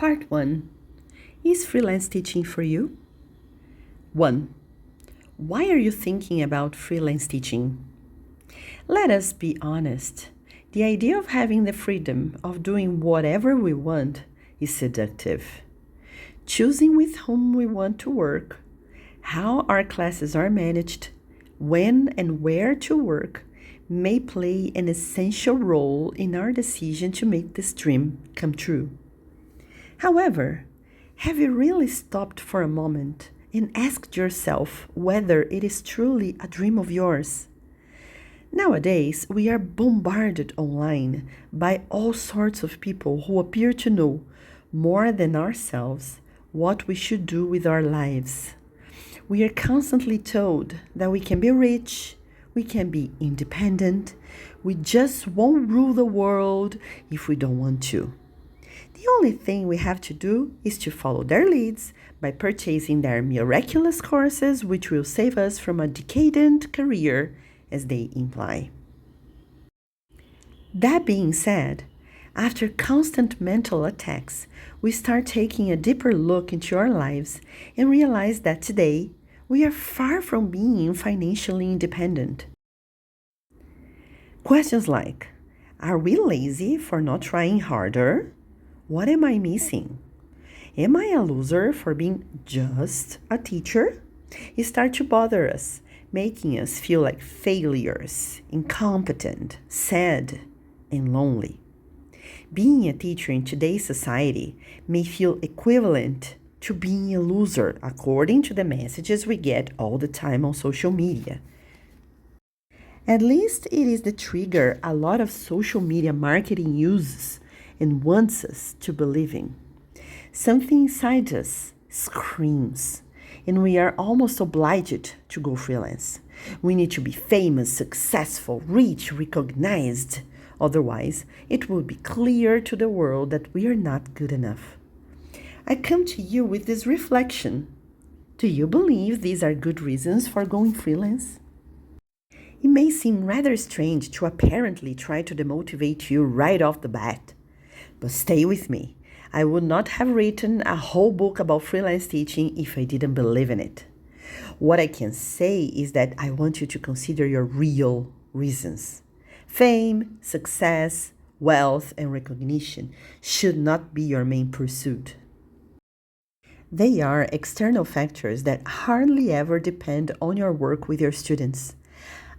Part 1. Is freelance teaching for you? 1. Why are you thinking about freelance teaching? Let us be honest. The idea of having the freedom of doing whatever we want is seductive. Choosing with whom we want to work, how our classes are managed, when and where to work may play an essential role in our decision to make this dream come true. However, have you really stopped for a moment and asked yourself whether it is truly a dream of yours? Nowadays, we are bombarded online by all sorts of people who appear to know more than ourselves what we should do with our lives. We are constantly told that we can be rich, we can be independent, we just won't rule the world if we don't want to. The only thing we have to do is to follow their leads by purchasing their miraculous courses, which will save us from a decadent career, as they imply. That being said, after constant mental attacks, we start taking a deeper look into our lives and realize that today we are far from being financially independent. Questions like, are we lazy for not trying harder? What am I missing? Am I a loser for being just a teacher? Start to bother us, making us feel like failures, incompetent, sad, and lonely. Being a teacher in today's society may feel equivalent to being a loser, according to the messages we get all the time on social media. At least it is the trigger a lot of social media marketing uses and wants us to believe in. Something inside us screams, and we are almost obliged to go freelance. We need to be famous, successful, rich, recognized. Otherwise, it will be clear to the world that we are not good enough. I come to you with this reflection. Do you believe these are good reasons for going freelance? It may seem rather strange to apparently try to demotivate you right off the bat. But stay with me. I would not have written a whole book about freelance teaching if I didn't believe in it. What I can say is that I want you to consider your real reasons. Fame, success, wealth, and recognition should not be your main pursuit. They are external factors that hardly ever depend on your work with your students.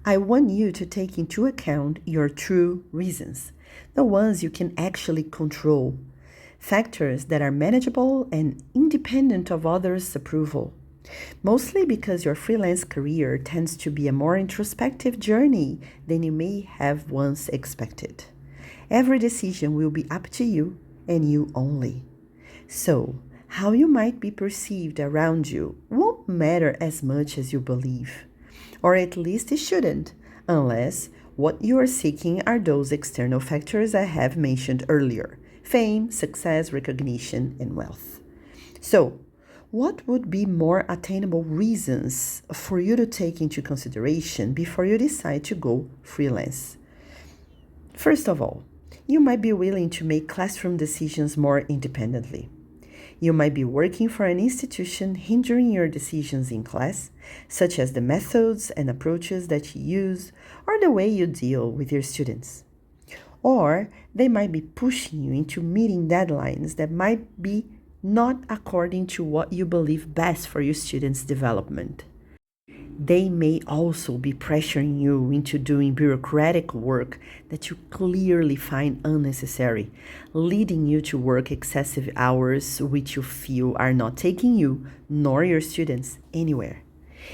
I want you to take into account your true reasons, the ones you can actually control, factors that are manageable and independent of others' approval. Mostly because your freelance career tends to be a more introspective journey than you may have once expected. Every decision will be up to you and you only. So, how you might be perceived around you won't matter as much as you believe. Or at least it shouldn't, unless what you are seeking are those external factors I have mentioned earlier: fame, success, recognition, and wealth. So, what would be more attainable reasons for you to take into consideration before you decide to go freelance? First of all, you might be willing to make classroom decisions more independently. You might be working for an institution hindering your decisions in class, such as the methods and approaches that you use or the way you deal with your students. Or they might be pushing you into meeting deadlines that might be not according to what you believe best for your students' development. They may also be pressuring you into doing bureaucratic work that you clearly find unnecessary, leading you to work excessive hours which you feel are not taking you nor your students anywhere.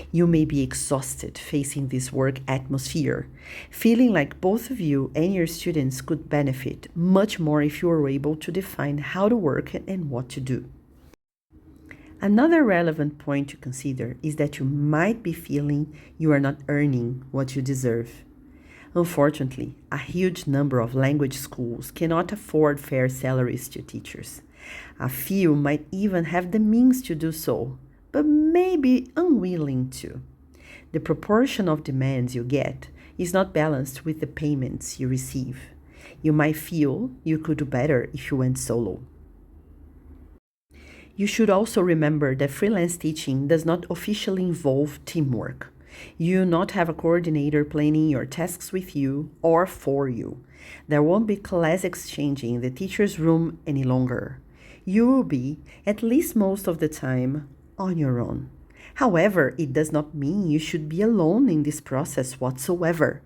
You may be exhausted facing this work atmosphere, feeling like both of you and your students could benefit much more if you were able to define how to work and what to do. Another relevant point to consider is that you might be feeling you are not earning what you deserve. Unfortunately, a huge number of language schools cannot afford fair salaries to teachers. A few might even have the means to do so, but may be unwilling to. The proportion of demands you get is not balanced with the payments you receive. You might feel you could do better if you went solo. You should also remember that freelance teaching does not officially involve teamwork. You will not have a coordinator planning your tasks with you or for you. There won't be class exchanging in the teacher's room any longer. You will be, at least most of the time, on your own. However, it does not mean you should be alone in this process whatsoever.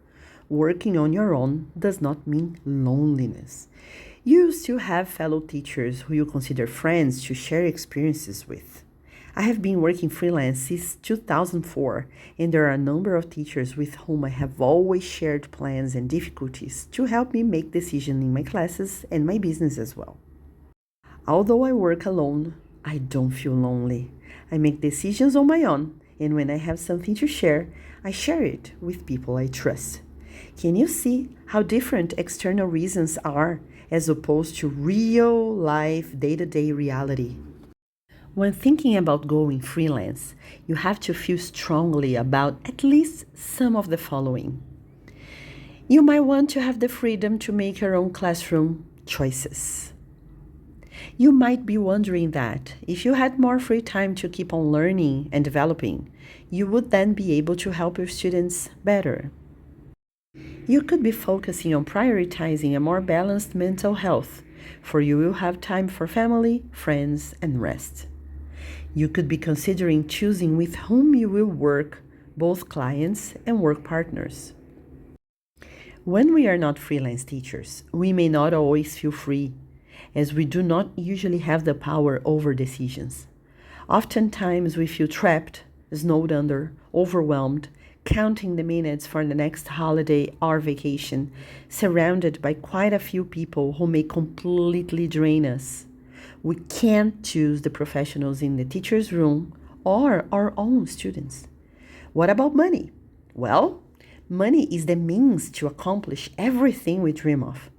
Working on your own does not mean loneliness. You still have fellow teachers who you consider friends to share experiences with. I have been working freelance since 2004, and there are a number of teachers with whom I have always shared plans and difficulties to help me make decisions in my classes and my business as well. Although I work alone, I don't feel lonely. I make decisions on my own, and when I have something to share, I share it with people I trust. Can you see how different external reasons are as opposed to real life day-to-day reality? When thinking about going freelance, you have to feel strongly about at least some of the following. You might want to have the freedom to make your own classroom choices. You might be wondering that if you had more free time to keep on learning and developing, you would then be able to help your students better. You could be focusing on prioritizing a more balanced mental health, for you will have time for family, friends, and rest. You could be considering choosing with whom you will work, both clients and work partners. When we are not freelance teachers, we may not always feel free, as we do not usually have the power over decisions. Oftentimes we feel trapped, snowed under, overwhelmed, counting the minutes for the next holiday or vacation, surrounded by quite a few people who may completely drain us. We can't choose the professionals in the teacher's room or our own students. What about money? Well, money is the means to accomplish everything we dream of.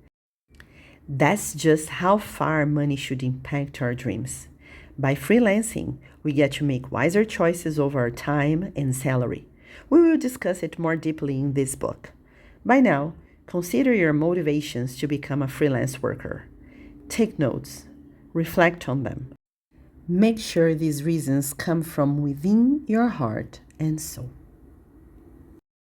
That's just how far money should impact our dreams. By freelancing, we get to make wiser choices over our time and salary. We will discuss it more deeply in this book. By now, consider your motivations to become a freelance worker. Take notes. Reflect on them. Make sure these reasons come from within your heart and soul.